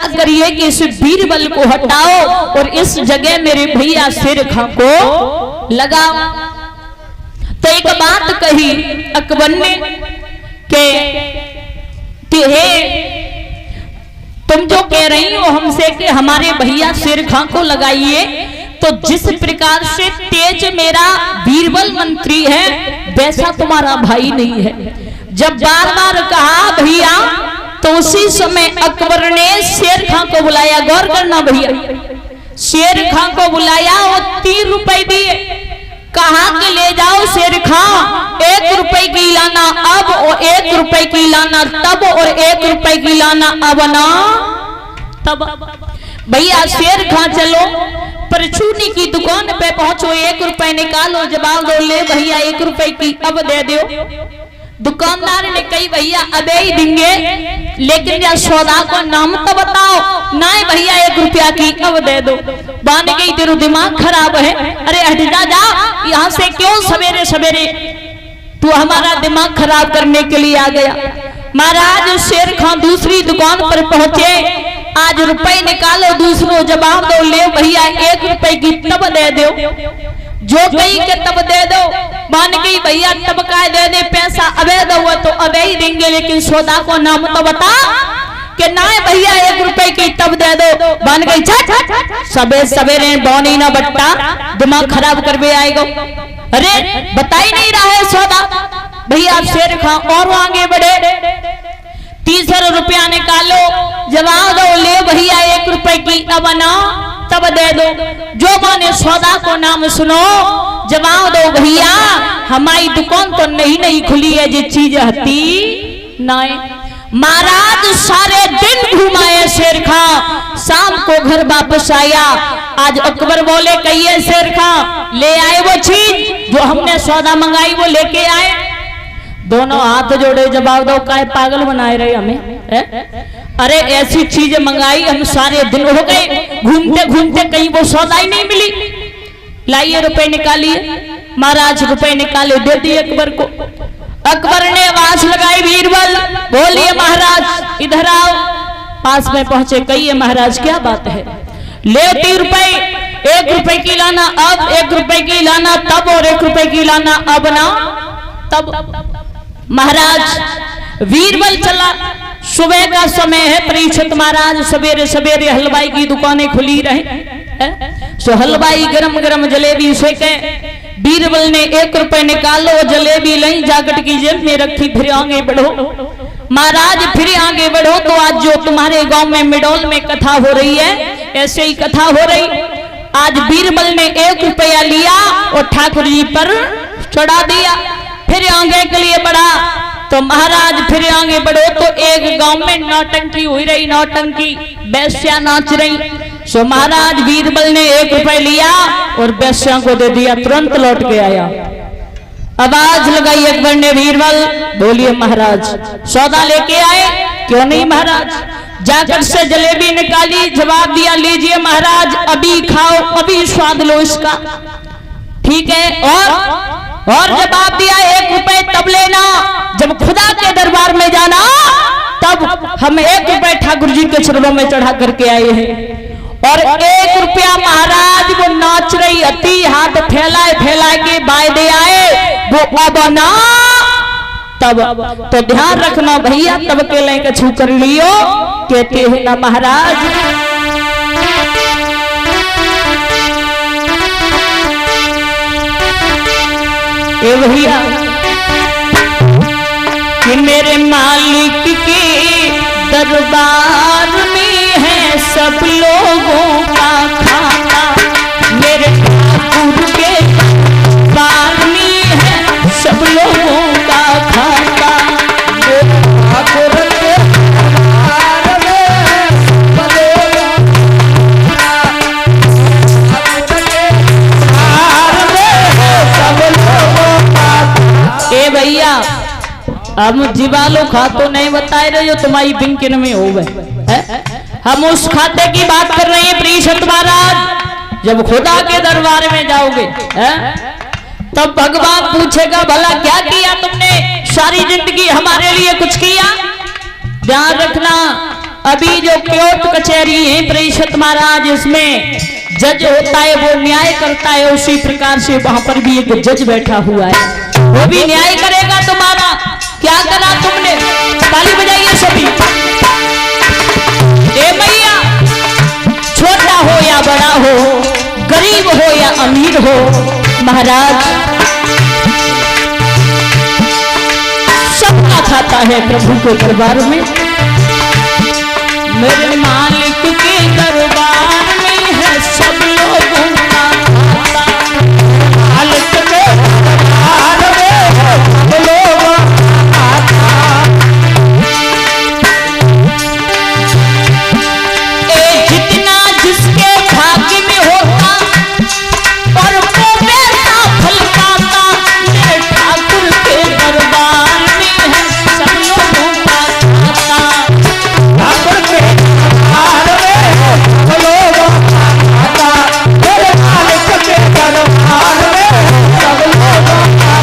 करिए कि इस बीरबल को हटाओ और इस जगह मेरे भैया शेर खां को लगाओ। तो एक बात कही अकबर ने कि हे तुम जो कह रही हो हमसे कि हमारे भैया शेर खां को लगाइए, तो जिस प्रकार से तेज मेरा बीरबल मंत्री है वैसा तुम्हारा भाई नहीं है। जब बार बार कहा भैया तो उसी समय अकबर ने शेर खां को बुलाया। गौर करना भैया, शेर खां को बुलाया और 3 रुपए दिए, कहा कि ले जाओ शेर खां, 1 रुपए की लाना अब और 1 रुपए की लाना तब और 1 रुपए की लाना अब ना तब। भैया शेर खां चलो परचूनी की दुकान पे पहुंचो, 1 रुपए निकालो, जवाब दो ले भैया 1 रुपए की अब दे दो। दुकानदार ने कही भैया अबे ही देंगे, लेकिन या सौदा को नाम तो बताओ। नहीं भैया 1 रुपया की अब दे दो। बान गई तेरा दिमाग खराब है, अरे हट जा जा यहाँ से, क्यों सवेरे सवेरे तू हमारा दिमाग खराब करने के लिए आ गया। महाराज शेर खां दूसरी दुकान पर पहुंचे, आज रुपए निकालो, दूसरों जवाब दो, ले भैया 1 रुपए की तब दे दो। जो कही के तब दे दो, मान गई भैया तब का दे दे, पैसा अबे दो तो अबे ही देंगे, लेकिन सौदा को नाम तो बता। कि ना भैया 1 रुपए की तब दे दो। मान गई सबे सवेरे बौनी ना बट्टा, दिमाग खराब कर भी आएगा। अरे बता ही नहीं रहा है सौदा। भैया शेर खां और आगे बढ़े, 30 रुपया निकालो, जवाब दो, ले भैया 1 रुपए की अब ना तब दे दो। जो माने सौदा को नाम सुनो, जवाब दो भैया हमारी दुकान तो नहीं खुली है, जी चीज हती नहीं। महाराज सारे दिन घुमाए शेर खां, शाम को घर वापस आया। आज अकबर बोले कहिए शेर खां ले आए वो चीज जो हमने सौदा मंगाई, वो लेके आए। दोनों हाथ जोड़े, जवाब दो काय पागल बनाए रहे हमें। अरे ऐसी चीजें मंगाई, हम सारे दिन हो गए घूमते घूमते, कहीं वो सौदा ही नहीं मिली। लाइए रुपए निकालिए। महाराज रुपए निकाले दे दिए अकबर को। अकबर ने आवाज लगाई बीरबल बोलिए महाराज इधर आओ। पास में पहुंचे, कहिए महाराज क्या बात है। ले 3 रुपए, 1 रुपए की लाना अब, 1 रुपए की लाना तब और 1 रुपए की लाना अब ना तब। महाराज बीरबल चला, सुबह का समय है, परीक्षित महाराज सवेरे सवेरे हलवाई की दुकानें खुली रहे। सो हलवाई गरम गरम जलेबी सेके। बीरबल ने 1 रुपए निकालो, जलेबी लाई, जागट की जेब में रखी, फिर आगे बढ़ो। महाराज फिर आगे बढ़ो तो आज जो तुम्हारे गांव में मिडोल में कथा हो रही है, ऐसे ही कथा हो रही। आज बीरबल ने 1 रुपया लिया और ठाकुर जी पर चढ़ा दिया। फिर आगे के लिए बढ़ा तो महाराज फिर आगे बढ़ो तो एक गांव में नौटंकी हुई रही, नौटंकी वैश्या नाच रही। सो महाराज बीरबल ने 1 रुपए लिया और वैश्या को दे दिया, तुरंत लौट के आया। आवाज लगाई अकबर ने, बीरबल बोलिए महाराज सौदा लेके आए। क्यों नहीं महाराज। जाकर से जलेबी निकाली, जवाब दिया लीजिए महाराज अभी खाओ, अभी स्वाद लो इसका, ठीक है। और जवाब दिया 1 रुपए तब लेना, जब खुदा के दरबार में जाना तब हम 1 रुपए ठाकुर जी के चरणों में चढ़ा करके आए हैं। और 1 रुपया महाराज वो नाच रही अति, हाथ फैलाए के वायदे आए, वो अब ना तब। तो ध्यान रखना भैया, तब के लेके छू कर लियो, कहते हैं ना महाराज। ए भैया कि मेरे मालिक के दरबार में है सब लोगों का खाना, मेरे ठाकुर के दरबार में है सब लोगों का खाना। ठाकुर के दरबार में सब लोगों ए भैया हम जीवालो खातो नहीं बताए रहे हो, तुम्हारी बिंकिन में हो गए। हम उस खाते की बात कर रहे हैं प्रीशत महाराज। जब खुदा के दरबार में जाओगे तब भगवान पूछेगा भला क्या किया तुमने, सारी जिंदगी हमारे लिए कुछ किया। ध्यान रखना, अभी जो कोर्ट कचहरी कह रही हैं परीक्षित महाराज, इसमें जज होता है वो न्याय करता है, उसी प्रकार से वहां पर भी एक जज बैठा हुआ है, वो भी न्याय करेगा तुम्हारा। क्या करा तुमने? ताली बजाइए सभी। ए भैया, छोटा हो या बड़ा हो, गरीब हो या अमीर हो, महाराज सबका खाता है प्रभु के दरबार में। मेरे मालिक के दरबार में है सब लोगों का खाता, मालिक के दरबार में है सब लोगों का खाता। जितना जिसके भाग्य में होता और वो वैसा फल पाता, मेरे ठाकुर के दरबार में है सब लोगों का खाता, ठाकुर के दरबार में है सब लोगों का खाता, मेरे मालिक के दरबार में है सब लोगों का खाता।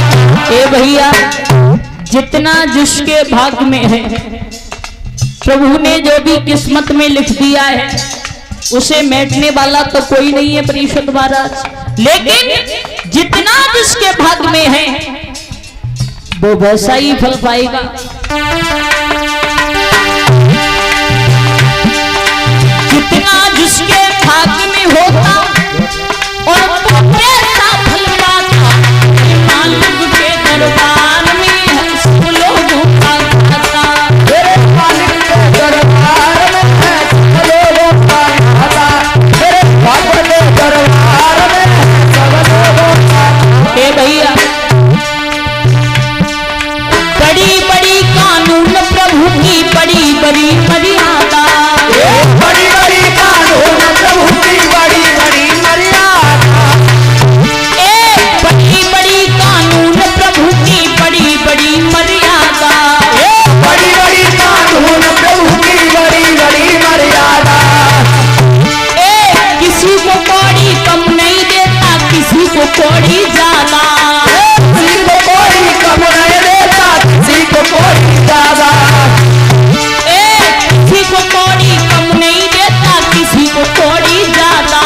ए भैया, जितना जिसके भाग्य में है, प्रभु ने जो भी किस्मत में लिख दिया है उसे मेटने वाला तो कोई नहीं है परीक्षित महाराज, लेकिन जितना जिसके भाग्य में है वो वैसा ही फल पाएगा। जितना जिसके भाग्य में होता और वो वैसा फल पाता, मालिक के दरबार में है सब लोगों का खाता, मेरे मालिक के दरबार में है सब लोगों का खाता, मेरे ठाकुर के दरबार में है सब लोगों का खाता। ए भैया, बड़ी बड़ी कानून प्रभु की बड़ी बड़ी मर्यादा, बड़ी बड़ी कानून प्रभु की बड़ी बड़ी मर्यादा, बड़ी बड़ी कानून प्रभु की बड़ी बड़ी मर्यादा, बड़ी बड़ी कानून प्रभु की बड़ी बड़ी मर्यादा। किसी को कौड़ी कम नहीं देता, किसी को कौड़ी ज्यादा, किसी को कौड़ी कम नहीं देता, किसी को कौड़ी ज्यादा, किसी को कौड़ी कम नहीं देता, किसी को कौड़ी ज्यादा,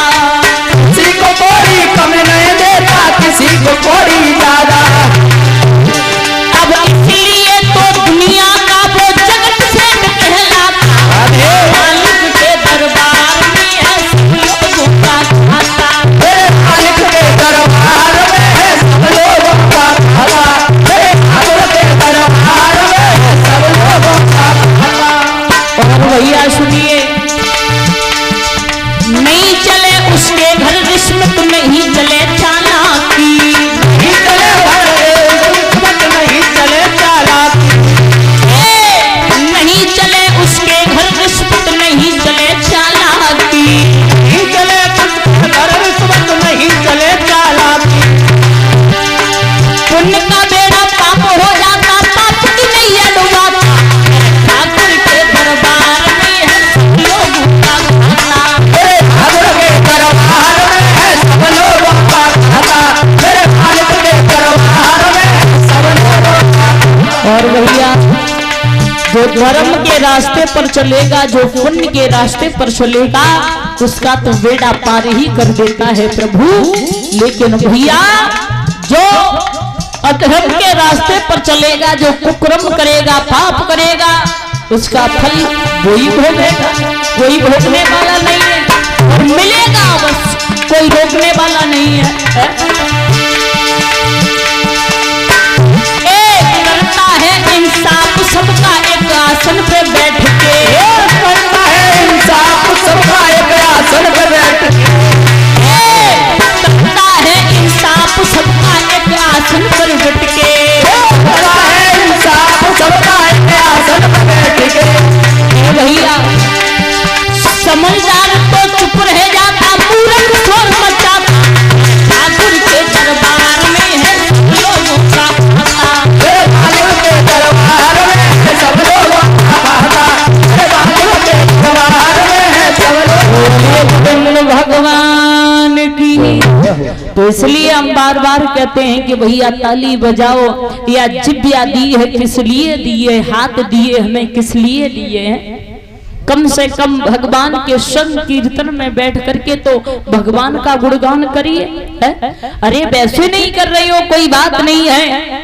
किसी को कौड़ी कम नहीं देता, किसी को कौड़ी ज्यादा। अब इसलिए तो दुनिया का वो जगत से कहलाता, मालिक के दरबार में है सब लोगों का खाता, मेरे मालिक के दरबार में है सब लोगों का खाता, मेरे ठाकुर के दरबार में है सब लोगों का खाता। और भैया सुनिए, नहीं चले उसके घर रिश्वत, नहीं चले चालाकी, नहीं चले रिश्वत, नहीं चले चालाकी, नहीं चले उसके घर रिश्वत, नहीं चले चालाकी, नहीं चले घर रिश्वत, नहीं चले चालाकी। पुण्य का बेड़ा पाप हो जाता, पाप की नैया डुबाता, ठाकुर के दरबार में है सब लोगों का खाता, मेरे ठाकुर के दरबार में है सब लोगों का खाता, मेरे मालिक के दरबार में है सब लोगों का खाता। और भैया, जो धर्म के रास्ते पर चलेगा, जो पुण्य के रास्ते पर चलेगा, उसका तो बेड़ा पार ही कर देता है प्रभु। लेकिन भैया, जो अधर्म के रास्ते पर चलेगा, जो कुकर्म करेगा, पाप करेगा, उसका फल वही भोगेगा, कोई भोगने वाला नहीं है, और मिलेगा बस, कोई रोकने वाला नहीं है। एक करता है इंसाफ सबका एक आसन पे बैठ के, करता है इंसाफ सबका एक आसन पे बैठ के, करता है इंसाफ सबका एक आसन पर बैठ के, करता है इंसाफ सबका एक आसन पर बैठ के। भैया, समझदार तो चुप रह जाता, मूर्ख शोर मचाता, ठाकुर के दरबार में है सब लोगों का खाता, मेरे ठाकुर के दरबार में है सब लोगों का खाता, मेरे ठाकुर के दरबार में है सब लोगों का। भगवान की। तो इसलिए हम बार बार कहते हैं कि भैया ताली बजाओ, या जिब्या दी है किस लिए दिए, हाथ दिए हमें किस लिए दिए हैं, कम से कम भगवान के संग कीर्तन में बैठ करके तो भगवान का गुणगान करिए। अरे वैसे नहीं कर रही हो कोई बात नहीं है,